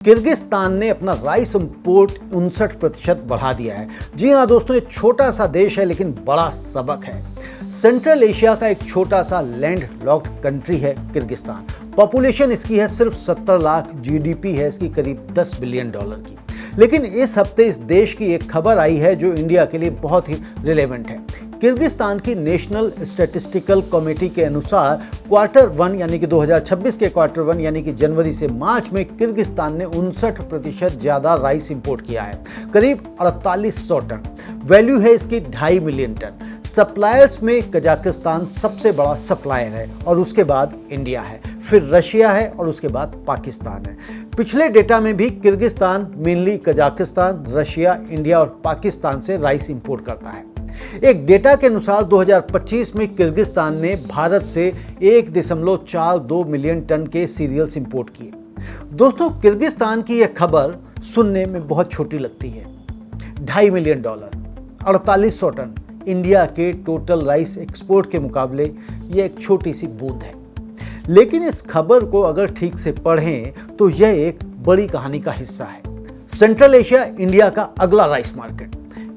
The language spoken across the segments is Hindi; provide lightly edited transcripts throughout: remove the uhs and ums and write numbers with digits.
किर्गिस्तान ने अपना राइस इंपोर्ट 59% बढ़ा दिया है। जी हाँ दोस्तों, एक छोटा सा देश है लेकिन बड़ा सबक है। सेंट्रल एशिया का एक छोटा सा लैंड लॉक्ड कंट्री है किर्गिस्तान। पॉपुलेशन इसकी है सिर्फ 70 लाख, जीडीपी है इसकी करीब $10 बिलियन की। लेकिन इस हफ्ते इस देश की एक खबर आई है जो इंडिया के लिए बहुत ही रिलेवेंट है। किर्गिस्तान की नेशनल स्टैटिस्टिकल कमेटी के अनुसार Q1 यानी कि 2026 के Q1 यानी कि जनवरी से मार्च में किर्गिस्तान ने 59% ज़्यादा राइस इंपोर्ट किया है, करीब 4800 टन। वैल्यू है इसकी 2.5 मिलियन टन। सप्लायर्स में कजाकिस्तान सबसे बड़ा सप्लायर है और उसके बाद इंडिया है, फिर रशिया है और उसके बाद पाकिस्तान है। पिछले डेटा में भी Kyrgyzstan mainly Kazakhstan, Russia, India और पाकिस्तान से राइस इंपोर्ट करता है। एक डेटा के अनुसार 2025 में किर्गिस्तान ने भारत से 1.42 मिलियन टन के सीरियल्स इंपोर्ट किए। दोस्तों, किर्गिस्तान की यह खबर सुनने में बहुत छोटी लगती है। $2.5 मिलियन, 4800 टन इंडिया के टोटल राइस एक्सपोर्ट के मुकाबले यह एक छोटी सी बूंद है। लेकिन इस खबर को अगर ठीक से पढ़ें तो यह एक बड़ी कहानी का हिस्सा है। सेंट्रल एशिया इंडिया का अगला rice market.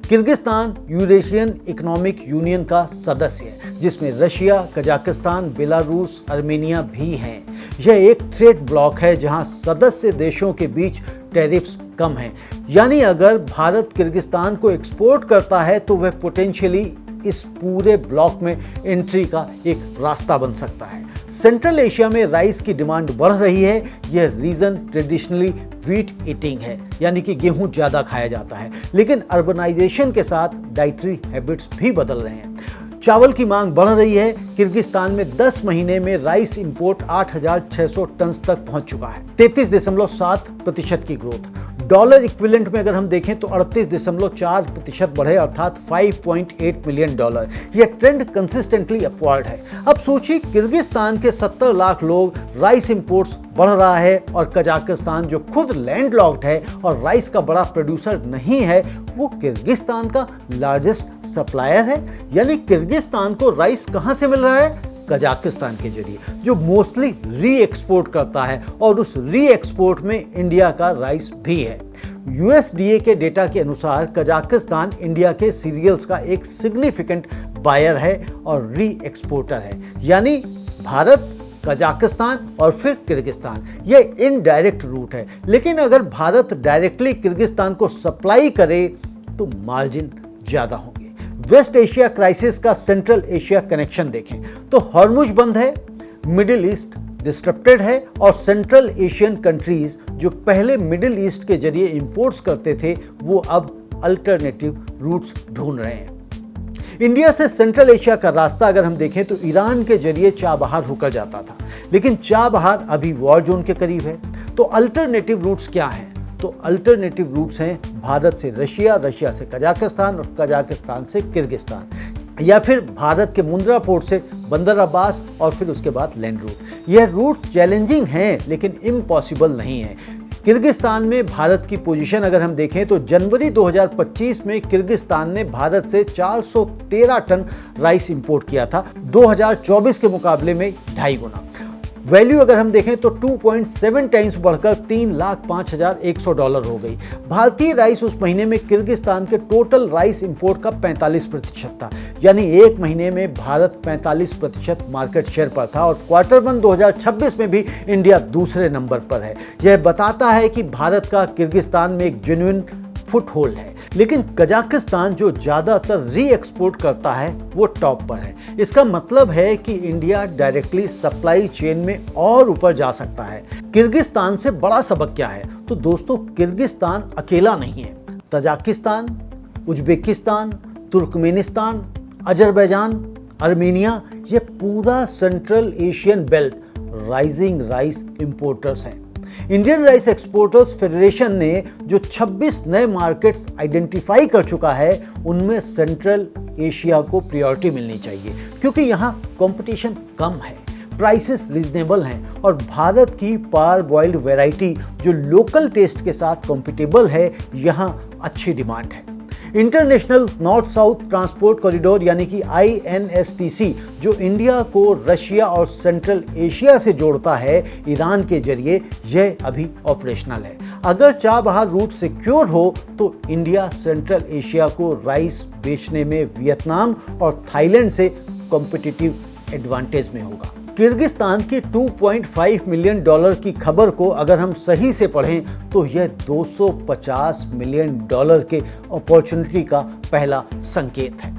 Kyrgyzstan Eurasian economic union का सदस्य है जिसमें रशिया, कजाकिस्तान, बेलारूस, आर्मेनिया भी हैं। यह एक ट्रेड ब्लॉक है जहां सदस्य देशों के बीच टैरिफ्स कम हैं। यानी अगर भारत किर्गिस्तान को एक्सपोर्ट करता है तो वह पोटेंशियली इस पूरे ब्लॉक में एंट्री का एक रास्ता बन सकता है। सेंट्रल एशिया में राइस की डिमांड बढ़ रही है। यह रीजन ट्रेडिशनली व्हीट ईटिंग है, यानी कि गेहूं ज़्यादा खाया जाता है। लेकिन अर्बनाइजेशन के साथ डाइटरी हैबिट्स भी बदल रहे हैं। चावल की मांग बढ़ रही है। किर्गिस्तान में 10 महीने में राइस इंपोर्ट 8,600 टन तक पहुंच चुका है, 33.7% की ग्रोथ। डॉलर इक्विवेलेंट में अगर हम देखें तो 38.4% बढ़े, अर्थात $5.8 मिलियन। यह ट्रेंड कंसिस्टेंटली अपवर्ड है। अब सोचिए, किर्गिस्तान के 70 लाख लोग, राइस इंपोर्ट्स बढ़ रहा है और कजाकिस्तान जो खुद लैंडलॉक्ड है और राइस का बड़ा प्रोड्यूसर नहीं है, वो किर्गिस्तान का लार्जेस्ट सप्लायर है। यानी किर्गिस्तान को राइस कहां से मिल रहा है? कजाकिस्तान के जरिए, जो मोस्टली री एक्सपोर्ट करता है और उस री एक्सपोर्ट में इंडिया का राइस भी है। USDA के डेटा के अनुसार कजाकिस्तान इंडिया के सीरियल्स का एक सिग्निफिकेंट बायर है और री एक्सपोर्टर है। यानी भारत, कजाकिस्तान और फिर किर्गिस्तान, यह इनडायरेक्ट रूट है। लेकिन अगर भारत डायरेक्टली किर्गिस्तान को सप्लाई करे तो मार्जिन ज़्यादा होंगे। वेस्ट एशिया क्राइसिस का सेंट्रल एशिया कनेक्शन देखें तो हॉर्मुज बंद है, मिडिल ईस्ट डिस्टर्बेड है और सेंट्रल एशियन कंट्रीज जो पहले मिडिल ईस्ट के जरिए इंपोर्ट्स करते थे वो अब अल्टरनेटिव रूट्स ढूंढ रहे हैं। इंडिया से सेंट्रल एशिया का रास्ता अगर हम देखें तो ईरान के जरिए चाबहार होकर जाता था, लेकिन चाबहार अभी वॉर जोन के करीब है। तो अल्टरनेटिव रूट्स क्या हैं? तो अल्टरनेटिव रूट्स हैं भारत से रशिया, रशिया से कजाकिस्तान और कजाकिस्तान से किर्गिस्तान, या फिर भारत के मुंद्रा पोर्ट से बंदर अब्बास और फिर उसके बाद लैंड रूट। यह रूट चैलेंजिंग हैं लेकिन इम्पॉसिबल नहीं है। किर्गिस्तान में भारत की पोजीशन अगर हम देखें तो जनवरी 2025 में किर्गिस्तान ने भारत से 413 टन राइस इंपोर्ट किया था, 2024 के मुकाबले में 2.5 गुना। वैल्यू अगर हम देखें तो 2.7 टाइम्स बढ़कर $3,05,100 हो गई। भारतीय राइस उस महीने में किर्गिस्तान के टोटल राइस इंपोर्ट का 45% था। यानी एक महीने में भारत 45% मार्केट शेयर पर था और Q1 2026 में भी इंडिया दूसरे नंबर पर है। यह बताता है कि भारत का किर्गिस्तान में एक जेन्युइन फुट होल्ड है। लेकिन कजाकिस्तान जो ज़्यादातर री एक्सपोर्ट करता है वो टॉप पर है। इसका मतलब है कि इंडिया डायरेक्टली सप्लाई चेन में और ऊपर जा सकता है। किर्गिस्तान से बड़ा सबक क्या है? तो दोस्तों, किर्गिस्तान अकेला नहीं है। Tajikistan, Uzbekistan, Turkmenistan, Azerbaijan, Armenia, ये पूरा central Asian belt rising rice importers हैं। इंडियन राइस एक्सपोर्टर्स फेडरेशन ने जो 26 नए मार्केट्स आइडेंटिफाई कर चुका है उनमें सेंट्रल एशिया को प्रायोरिटी मिलनी चाहिए, क्योंकि यहाँ कंपटीशन कम है, प्राइसेस रीजनेबल हैं और भारत की पार बॉइल्ड वैरायटी जो लोकल टेस्ट के साथ कॉम्पिटेबल है, यहाँ अच्छी डिमांड है। International north south transport corridor यानी कि INSTC जो इंडिया को रशिया और सेंट्रल एशिया से जोड़ता है ईरान के जरिए, यह अभी ऑपरेशनल है। अगर चाबहार रूट सिक्योर हो तो इंडिया सेंट्रल एशिया को राइस बेचने में वियतनाम और थाईलैंड से कॉम्पिटिटिव एडवांटेज में होगा। किर्गिस्तान के $2.5 मिलियन की खबर को अगर हम सही से पढ़ें तो यह $250 मिलियन के अपॉर्चुनिटी का पहला संकेत है।